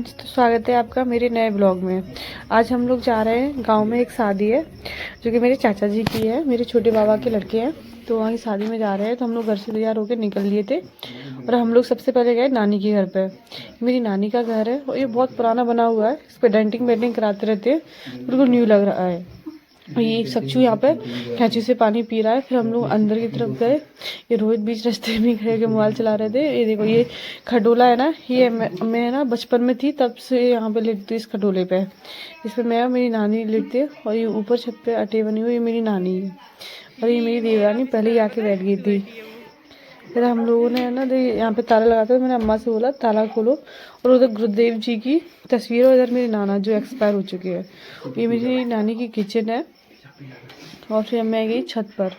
Friends, तो स्वागत है आपका मेरे नए ब्लॉग में। आज हम लोग जा रहे हैं गांव में। एक शादी है जो कि मेरे चाचा जी की है, मेरे छोटे बाबा के लड़के हैं। तो वहीं शादी में जा रहे हैं। तो हम लोग घर से तैयार होकर निकल लिए थे और हम लोग सबसे पहले गए नानी के घर पे। मेरी नानी का घर है और ये बहुत पुराना बना हुआ है। इस पर डेंटिंग पेंटिंग कराते रहते हैं, बिल्कुल न्यू लग रहा है। ये सच्चू यहाँ पे कैंची से पानी पी रहा है। फिर हम लोग अंदर की तरफ गए। ये रोहित बीच रास्ते में खड़े के मोबाइल चला रहे थे। ये देखो, ये खटोला है ना, ये मैं ना बचपन में थी तब से यहाँ पे लेटती इस खटोले पे। इस पे मैं और मेरी नानी लेटते। और ये ऊपर छत पे अटे बनी हुई, ये मेरी नानी है। और ये मेरी देवरानी पहले ही आके बैठ गई थी। फिर हम लोगों ने ना यहाँ पे ताला लगाते, तो मैंने अम्मा से बोला ताला खोलो। और उधर गुरुदेव जी की तस्वीर है, उधर मेरी नाना जो एक्सपायर हो चुके हैं। ये मेरी नानी की किचन है। और फिर मैं गई छत पर।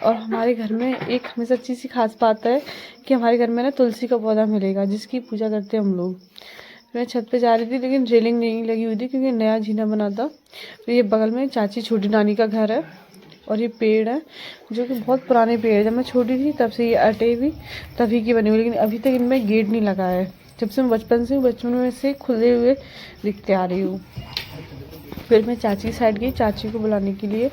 और हमारे घर में एक हमेशा चीज़ सी खास बात है कि हमारे घर में ना तुलसी का पौधा मिलेगा, जिसकी पूजा करते हैं हम लोग। मैं छत पे जा रही थी, लेकिन रेलिंग नहीं लगी हुई थी क्योंकि नया जीना बना था। तो ये बगल में चाची छोटी नानी का घर है। और ये पेड़ है जो कि बहुत पुराने पेड़ है। जब मैं छोटी थी तब से ये अटे भी तभी की बनी हुई, लेकिन अभी तक इनमें गेट नहीं लगा है। जब से मैं बचपन में से खुले हुए दिखते आ रही हूँ। फिर मैं चाची की साइड गई चाची को बुलाने के लिए।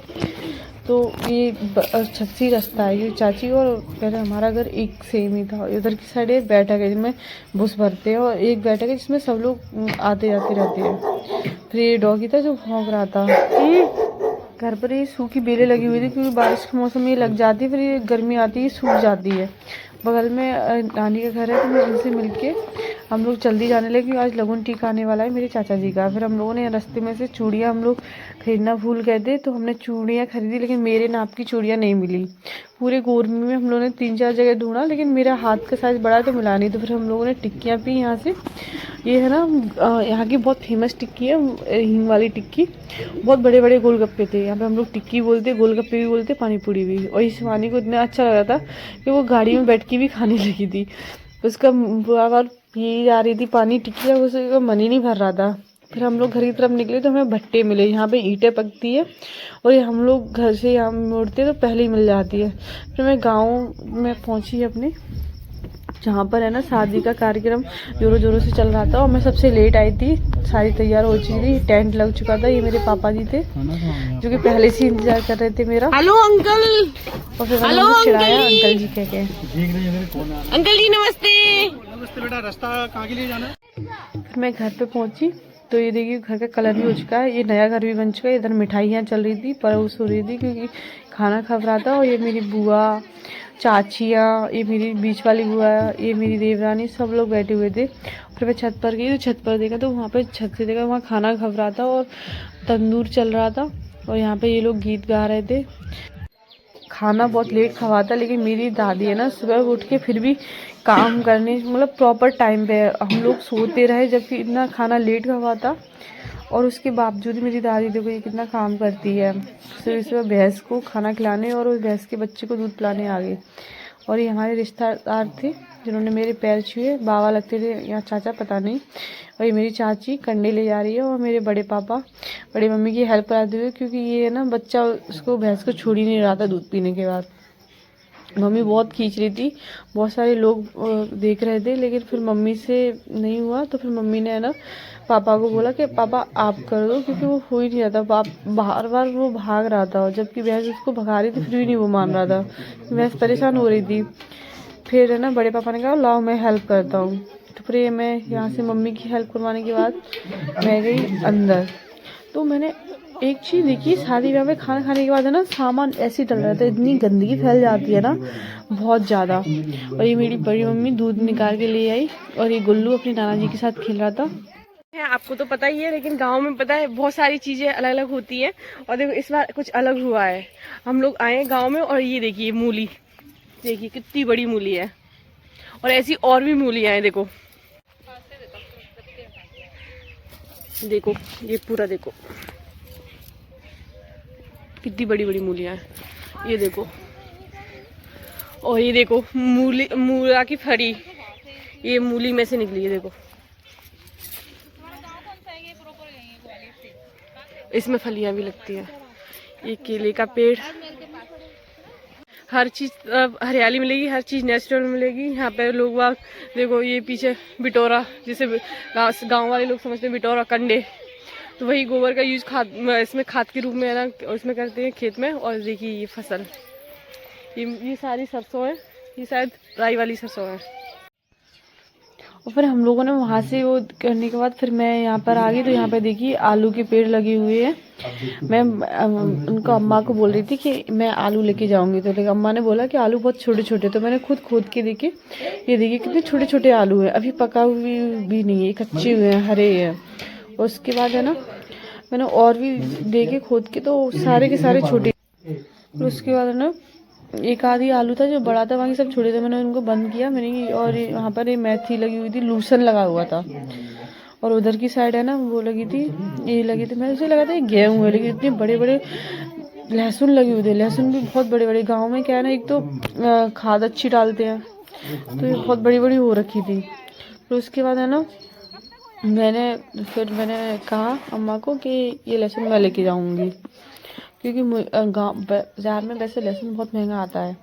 तो ये छत्ती रास्ता है, ये चाची और पहले हमारा घर एक सेम ही था। इधर की साइड एक बैठक है जिसमें भूस भरते हैं, और एक बैठक है जिसमें सब लोग आते जाते रहते हैं। फिर ये डॉगी था जो भौंक रहा था। घर पर ये सूखी बेलें लगी हुई थी क्योंकि बारिश के मौसम में ये लग जाती है, फिर ये गर्मी आती है सूख जाती है। बगल में नानी का घर है, तो मैं उनसे मिलके हम लोग जल्दी जाने लगे क्योंकि आज लगन टीका आने वाला है मेरे चाचा जी का। फिर हम लोगों ने रास्ते में से चूड़ियाँ हम लोग खरीदना भूल गए थे, तो हमने चूड़ियाँ खरीदी, लेकिन मेरे नाप की चूड़ियाँ नहीं मिली। पूरे गोरमी में हम लोगों ने 3-4 जगह ढूंढा, लेकिन मेरा हाथ का साइज़ बड़ा है तो मिला नहीं। तो फिर हम लोगों ने टिक्कियाँ पी यहाँ से। ये है ना यहाँ की बहुत फेमस टिक्की है, हींग वाली टिक्की। बहुत बड़े बड़े गोलगप्पे थे यहाँ पे। हम लोग टिक्की बोलते, गोलगप्पे भी बोलते, पानी पूरी भी। और इस वानी को इतना अच्छा लगा था कि वो गाड़ी में बैठ के भी खाने लगी थी। उसका बार बार पी जा रही थी पानी, टिक्की का उसका मन ही नहीं भर रहा था। फिर हम लोग घर की तरफ निकले तो हमें भट्टे मिले। यहाँ पे ईंटें पकती है और ये हम लोग घर से यहाँ मुड़ते तो पहले ही मिल जाती है। फिर मैं गाँव में पहुँची अपने, जहाँ पर है ना शादी का कार्यक्रम जोरों जोरों से चल रहा था। और मैं सबसे लेट आई थी, सारी तैयार हो चुकी थी, टेंट लग चुका था। ये मेरे पापा जी थे जो कि पहले से इंतजार कर रहे थे मेरा। Hello uncle. और फिर मैंने उनको चिढ़ाया अंकल जी कह के। अंकल जी नमस्ते। नमस्ते बेटा, रास्ता कहाँ के लिए जाना है? फिर मैं घर पे पहुंची तो ये देखिए घर का कलर भी हो चुका है, ये नया घर भी बन चुका है। इधर मिठाइयाँ चल रही थी, परोस हो रही थी क्योंकि खाना खा रहा था। और ये मेरी बुआ, चाचियाँ, ये मेरी बीच वाली बुआ, ये मेरी देवरानी, सब लोग बैठे हुए थे। फिर मैं छत पर गई तो छत पर देखा तो वहाँ पे छत से देखा वहाँ खाना खा रहा था और तंदूर चल रहा था। और यहाँ पे ये लोग गीत गा रहे थे। खाना बहुत लेट खवा था, लेकिन मेरी दादी है ना सुबह उठ के फिर भी काम करने, मतलब प्रॉपर टाइम पे हम लोग सोते रहे जबकि इतना खाना लेट खवा था। और उसके बावजूद मेरी दादी देखो ये कितना काम करती है। सुबह सुबह भैंस को खाना खिलाने और उस भैंस के बच्चे को दूध पिलाने आ गई। और ये हमारे रिश्तेदार थे जिन्होंने मेरे पैर छुए, बाबा लगते थे या चाचा पता नहीं। और ये मेरी चाची कंडे ले जा रही है और मेरे बड़े पापा बड़ी मम्मी की हेल्प कराते हुए, क्योंकि ये है ना बच्चा उसको भैंस को छोड़ ही नहीं रहा था दूध पीने के बाद। मम्मी बहुत खींच रही थी, बहुत सारे लोग देख रहे थे, लेकिन फिर मम्मी से नहीं हुआ। तो फिर मम्मी ने है ना पापा को बोला कि पापा आप कर दो, क्योंकि वो हो ही नहीं रहा था। बार बार वो भाग रहा था, जबकि भैंस उसको भगा रही थी फिर भी नहीं वो मान रहा था। भैंस परेशान हो रही थी। फिर है ना बड़े पापा ने कहा लाओ मैं हेल्प करता हूँ। तो फिर मैं यहाँ से मम्मी की हेल्प करवाने के बाद मैं गई अंदर। तो मैंने एक चीज़ देखी, शादी ब्याह में खाना खाने के बाद है ना सामान ऐसे डल रहा था, इतनी गंदगी फैल जाती है ना बहुत ज़्यादा। और ये मेरी बड़ी मम्मी दूध निकाल के ले आई और ये गुल्लू अपने नाना जी के साथ खेल रहा था। आपको तो पता ही है, लेकिन गांव में पता है बहुत सारी चीजें अलग अलग होती हैं। और देखो इस बार कुछ अलग हुआ है। हम लोग आए गांव में और ये देखिए मूली, देखिए कितनी बड़ी मूली है। और ऐसी और भी मूलियां हैं, देखो देखो ये पूरा देखो कितनी बड़ी बड़ी मूलियां हैं, ये देखो। और ये देखो मूला की फली, ये मूली में से निकली है, देखो इसमें फलियां भी लगती हैं। ये केले का पेड़, हर चीज़ हरियाली मिलेगी, हर चीज़ नेचुरल मिलेगी। यहाँ पे लोग बाग देखो, ये पीछे बिटोरा, जिसे गांव वाले लोग समझते हैं बिटोरा कंडे, तो वही गोबर का यूज इसमें खाद के रूप में है ना, उसमें करते हैं खेत में। और देखिए ये फसल, ये सारी सरसों है, ये शायद राई वाली सरसों है। और फिर हम लोगों ने वहाँ से वो करने के बाद फिर मैं यहाँ पर आ गई, तो यहाँ पे देखिए आलू के पेड़ लगे हुए हैं। मैं उनको अम्मा को बोल रही थी कि मैं आलू लेके जाऊंगी, तो लेकिन अम्मा ने बोला कि आलू बहुत छोटे छोटे, तो मैंने खुद खोद के देखे, ये देखिए कितने छोटे छोटे आलू हैं, अभी पका हुए भी नहीं है, कच्चे हुए हैं, हरे हैं। और उसके बाद है ना, मैंने और भी देखे खोद के, तो सारे के सारे छोटे। उसके बाद है ना, एक आधी आलू था जो बड़ा था, बाकी सब छोटे थे, मैंने उनको बंद किया मैंने। और यहाँ पर ये मेथी लगी हुई थी, लूसन लगा हुआ था। और उधर की साइड है ना, वो लगी थी, ये लगी थी, मैंने उसे लगा था ये गेहूँ है, लेकिन इतने बड़े बड़े लहसुन लगे हुए थे। लहसुन भी बहुत बड़े बड़े, गाँव में क्या है ना, एक तो खाद अच्छी डालते हैं, तो ये बहुत बड़ी बड़ी हो रखी थी। तो उसके बाद है ना, मैंने कहा अम्मा को कि ये लहसुन मैं लेके जाऊँगी, क्योंकि बाजार में वैसे लहसुन बहुत महंगा आता है।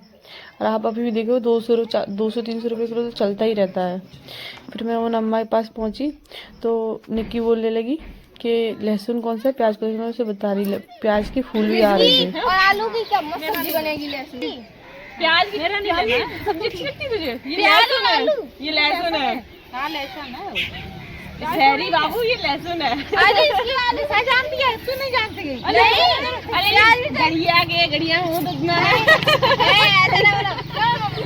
और आप अभी भी देखो 200-300 रुपये किलो तो चलता ही रहता है। फिर मैं उन अम्मा के पास पहुंची, तो निक्की बोलने लगी कि लहसुन कौन सा है, प्याज कौन सा है। मैं उसे बता रही, प्याज के फूल भी आ रहे थे। और आलू की क्या मस्त सब्जी बनेगी लहसुन की। प्याज की मेरा नहीं लेना, सब्जी अच्छी लगती तुझे? ये लहसुन है, ये लहसुन है। हाँ लहसुन है, शहरी बाबू ये लहसुन है। अरे इसकी बात है, जानती है तू नहीं जानती है। अरे गड़िया वो तो इतना है।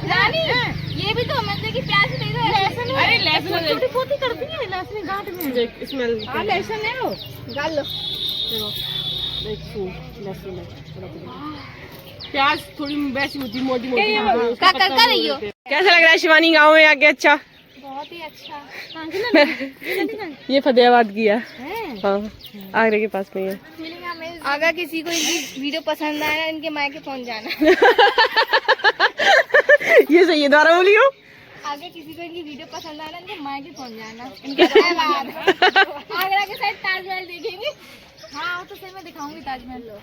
रानी ये भी तो समझते कि प्याज नहीं दो लहसुन। अरे लहसुन छोटी पोती करती है लहसुन गांठ में। देख स्मेल, लहसुन है वो, डाल लो। लहसुन है, प्याज थोड़ी वैसी होती मोटी मोटी। कर रही हो। कैसा लग रहा है शिवानी गाँव में आके? अच्छा, बहुत ही अच्छा। ये फतेहाबाद की है, हाँ आगरे के पास में है। अगर किसी को इनकी वीडियो पसंद आए ना, इनके मायके पहुंच जाना। ये सही है, दोबारा बोलियो। आगे किसी को इनकी वीडियो पसंद आए ना, इनके मायके पहुंच जाना। इनके बाद आगरा के साइड ताजमहल देखेंगे। हाँ तो सही में दिखाऊंगी ताजमहल। लो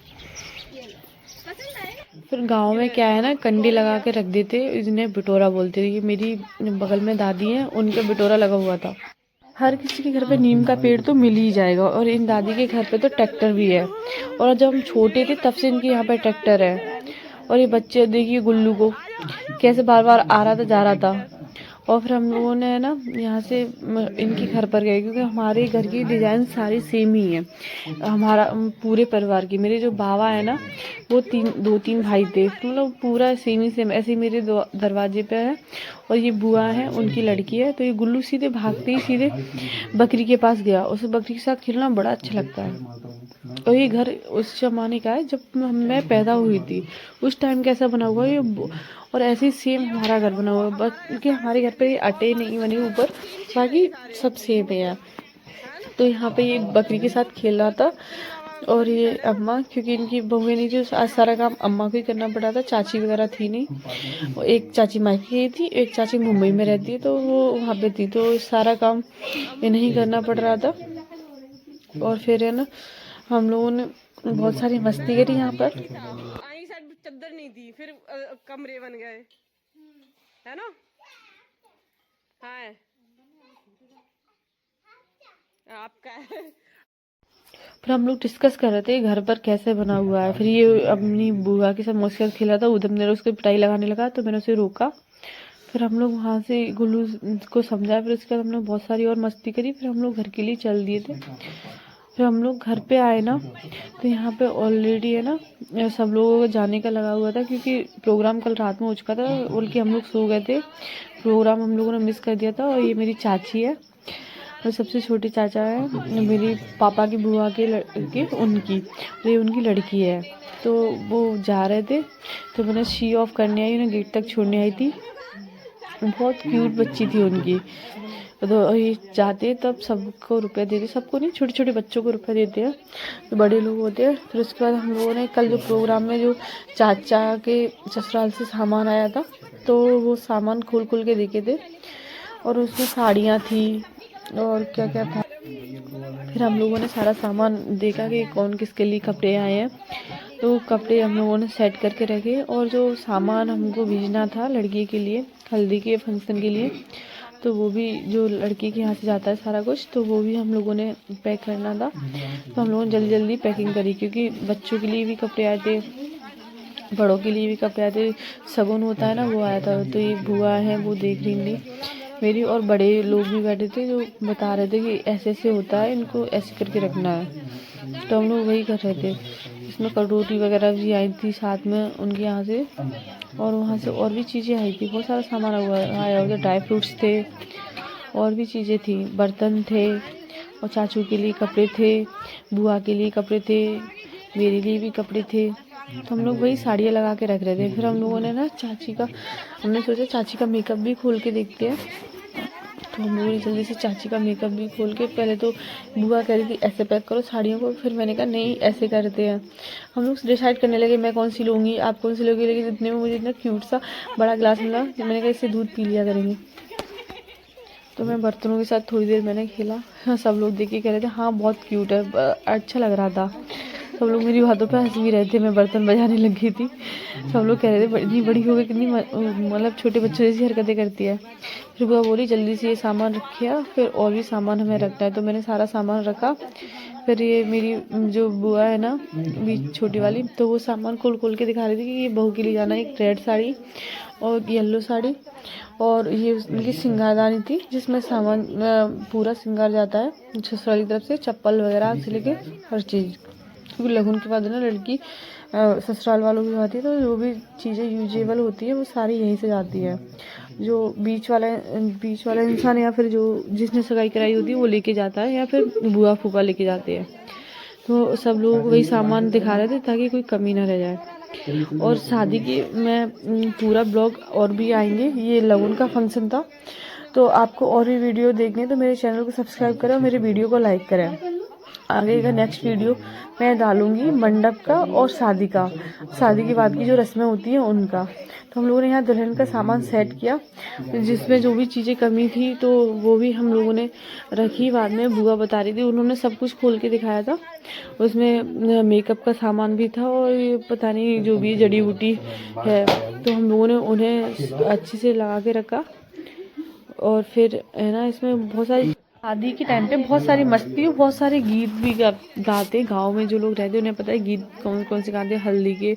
पसंद आए। फिर गांव में क्या है ना, कंडी लगा के रख देते, इन्हें बिटोरा बोलते थे। ये मेरी बगल में दादी हैं, उनके बिटोरा लगा हुआ था। हर किसी के घर पे नीम का पेड़ तो मिल ही जाएगा, और इन दादी के घर पे तो ट्रैक्टर भी है। और जब हम छोटे थे तब से इनके यहाँ पे ट्रैक्टर है। और ये बच्चे देखिए गुल्लू को कैसे बार बार आ रहा था जा रहा था। और फिर हम लोगों ने ना यहाँ से इनके घर पर गए, क्योंकि हमारे घर की डिज़ाइन सारी सेम ही है, हमारा पूरे परिवार की। मेरे जो बाबा है ना, वो 2-3 भाई थे, मतलब पूरा सेम ही सेम ऐसे ही मेरे दरवाजे पे है। और ये बुआ है, उनकी लड़की है। तो ये गुल्लू सीधे भागते ही सीधे बकरी के पास गया, उस बकरी के साथ खेलना बड़ा अच्छा लगता है। और ये घर उस जमाने का है जब मैं पैदा हुई थी, उस टाइम कैसा बना हुआ ये, और ऐसे ही सेम हमारा घर बना हुआ है। बस क्योंकि हमारे घर पे अटे नहीं बने ऊपर, बाकी सब सेम है यार। तो यहाँ पे ये बकरी के साथ खेल रहा था। और ये अम्मा, क्योंकि इनकी बहुएं नहीं थी, आज सारा काम अम्मा को ही करना पड़ा था, चाची वगैरह थी नहीं। एक चाची मायके गई थी, एक चाची मुंबई में रहती है, तो वो वहाँ पे थी, तो सारा काम इन्हें करना पड़ रहा था। और फिर है ना, हम लोगों ने बहुत सारी मस्ती करी यहाँ पर। चद्दर नहीं थी, फिर कमरे बन गए, है ना? हाँ आपका है। फिर हम लोग डिस्कस कर रहे थे घर पर कैसे बना हुआ है। फिर ये अपनी बुआ के साथ मौसी खेला था, उधर मेरे उसको पिटाई लगाने लगा, तो मैंने उसे रोका। फिर हम लोग वहाँ से गुल्लू को समझाया। फिर उसके बाद हम लोग बहुत सारी और मस्ती करी। फिर हम लोग घर के लिए चल दिए थे। फिर हम लोग घर पे आए ना, तो यहाँ पे ऑलरेडी है ना सब लोगों को जाने का लगा हुआ था, क्योंकि प्रोग्राम कल रात में हो चुका था, बल्कि हम लोग सो गए थे, प्रोग्राम हम लोगों ने मिस कर दिया था। और ये मेरी चाची है, और सबसे छोटी चाचा है मेरी पापा की बुआ के लड़के, उनकी, और ये उनकी लड़की है। तो वो जा रहे थे, तो मैंने शी ऑफ करने आई, उन्हें गेट तक छोड़ने आई थी। बहुत क्यूट बच्ची थी उनकी। तो ये जाते तब सबको रुपये देते, सबको नहीं, छोटे छोटे बच्चों को रुपये देते हैं, तो बड़े लोग होते हैं। फिर उसके बाद हम लोगों ने कल जो प्रोग्राम में जो चाचा के ससुराल से सामान आया था, तो वो सामान खोल खोल के देखे थे। और उसमें साड़ियाँ थी और क्या क्या था, फिर हम लोगों ने सारा सामान देखा कि कौन किसके लिए कपड़े आए हैं, तो कपड़े हम लोगों ने सेट करके रखे। और जो सामान हमको भेजना था लड़की के लिए हल्दी के फंक्शन के लिए, तो वो भी जो लड़की के यहाँ से जाता है सारा कुछ, तो वो भी हम लोगों ने पैक करना था। तो हम लोगों ने जल्दी जल्दी पैकिंग करी, क्योंकि बच्चों के लिए भी कपड़े आए थे, बड़ों के लिए भी कपड़े आए थे, शगुन होता है ना वो आया था। तो ये बुआ है वो देख रही थी मेरी, और बड़े लोग भी बैठे थे जो बता रहे थे कि ऐसे ऐसे होता है, इनको ऐसे करके रखना है। तो हम लोग वही कर रहे थे। इसमें कटोरी वगैरह भी आई थी साथ में उनके यहाँ से, और वहाँ से और भी चीज़ें आई थी, बहुत सारा सामान आया हुआ था, ड्राई फ्रूट्स थे और भी चीज़ें थी, बर्तन थे, और चाचू के लिए कपड़े थे, बुआ के लिए कपड़े थे, मेरे लिए भी कपड़े थे। तो हम लोग वही साड़ियाँ लगा के रख रहे थे। फिर हम लोगों ने ना हमने सोचा चाची का मेकअप भी खोल के देखते हैं। तो हम लोगों ने जल्दी से चाची का मेकअप भी खोल के, पहले तो बुआ कह रही थी ऐसे पैक करो साड़ियों को, फिर मैंने कहा नहीं ऐसे करते हैं। हम लोग डिसाइड करने लगे मैं कौन सी लूँगी आप कौन सी लोगी, लेकिन इतने में मुझे इतना क्यूट सा बड़ा ग्लास मिला, तो मैंने कहा इससे दूध पी लिया करेंगे। तो मैं बर्तनों के साथ थोड़ी देर मैंने खेला। सब लोग देख के कह रहे थे हाँ बहुत क्यूट है, अच्छा लग रहा था। सब लोग मेरी बातों पे हंस भी रहे थे, मैं बर्तन बजाने लग गई थी। सब लोग कह रहे थे इतनी बड़ी हो गई, कितनी मतलब छोटे बच्चों जैसी हरकतें करती है। फिर बुआ बोली जल्दी से ये सामान रखिए, फिर और भी सामान हमें रखना है। तो मैंने सारा सामान रखा। फिर ये मेरी जो बुआ है ना बीच छोटी वाली, तो वो सामान खोल खोल के दिखा रही थी कि ये बहू के लिए जाना है, एक रेड साड़ी और येलो साड़ी, और ये उनकी सिंगारदानी थी जिसमें सामान पूरा सिंगार जाता है ससुराल की तरफ से, चप्पल वगैरह से लेके हर चीज़। क्योंकि लगन के बाद ना लड़की ससुराल वालों की आती है, तो जो भी चीज़ें यूजेबल होती है वो सारी यहीं से जाती है। जो बीच वाला इंसान या फिर जो जिसने सगाई कराई होती है वो लेके जाता है, या फिर बुआ फूफा लेके जाते हैं। तो सब लोग वही सामान दिखा रहे थे ताकि कोई कमी ना रह जाए। और शादी की मैं पूरा ब्लॉग और भी आएंगे, ये लगन का फंक्शन था। तो आपको और भी वीडियो देखने तो मेरे चैनल को सब्सक्राइब करें और मेरे वीडियो को लाइक करें। आगे का नेक्स्ट वीडियो मैं डालूंगी मंडप का और शादी के बाद की जो रस्में होती हैं उनका। तो हम लोगों ने यहाँ दुल्हन का सामान सेट किया, जिसमें जो भी चीज़ें कमी थी तो वो भी हम लोगों ने रखी। बाद में बुआ बता रही थी, उन्होंने सब कुछ खोल के दिखाया था। उसमें मेकअप का सामान भी था, और ये पता नहीं जो भी जड़ी बूटी है, तो हम लोगों ने उन्हें अच्छे से लगा के रखा। और फिर है ना इसमें बहुत सारी शादी के टाइम पे बहुत सारी मस्ती और बहुत सारे गीत भी गाते हैं। गाँव में जो लोग रहते हैं उन्हें पता है गीत कौन कौन से गाते हैं हल्दी के,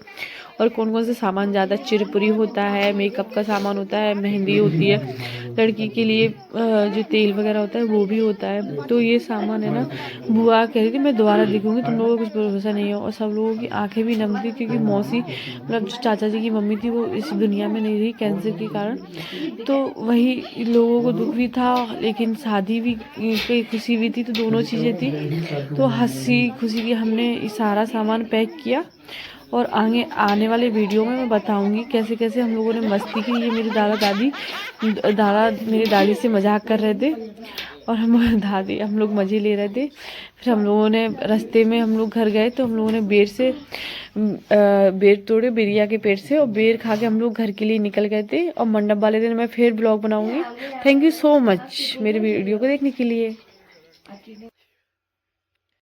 और कौन कौन से सामान ज़्यादा, चिरपुरी होता है, मेकअप का सामान होता है, मेहंदी होती है, लड़की के लिए जो तेल वगैरह होता है वो भी होता है। तो ये सामान है ना, बुआ कह रही थी मैं दोबारा दिखूंगी, तुम लोगों को कुछ भरोसा नहीं है। और सब लोगों की आंखें भी नम थी, क्योंकि मौसी मतलब जो चाचा जी की मम्मी थी वो इस दुनिया में नहीं रही कैंसर के कारण। तो वही लोगों को दुख भी था, लेकिन शादी भी की खुशी भी थी, तो दोनों चीज़ें थी। तो हंसी खुशी की हमने सारा सामान पैक किया, और आगे आने वाले वीडियो में मैं बताऊंगी कैसे कैसे हम लोगों ने मस्ती की। ये मेरे दादा मेरी दादी से मजाक कर रहे थे, और हम लोग मज़े ले रहे थे। फिर हम लोगों ने रास्ते में हम लोग घर गए, तो हम लोगों ने बेर तोड़े बिरिया के पेड़ से, और बेर खा के हम लोग घर के लिए निकल गए थे। और मंडप वाले दिन मैं फिर ब्लॉग बनाऊंगी। थैंक यू सो मच मेरे वीडियो को देखने के लिए।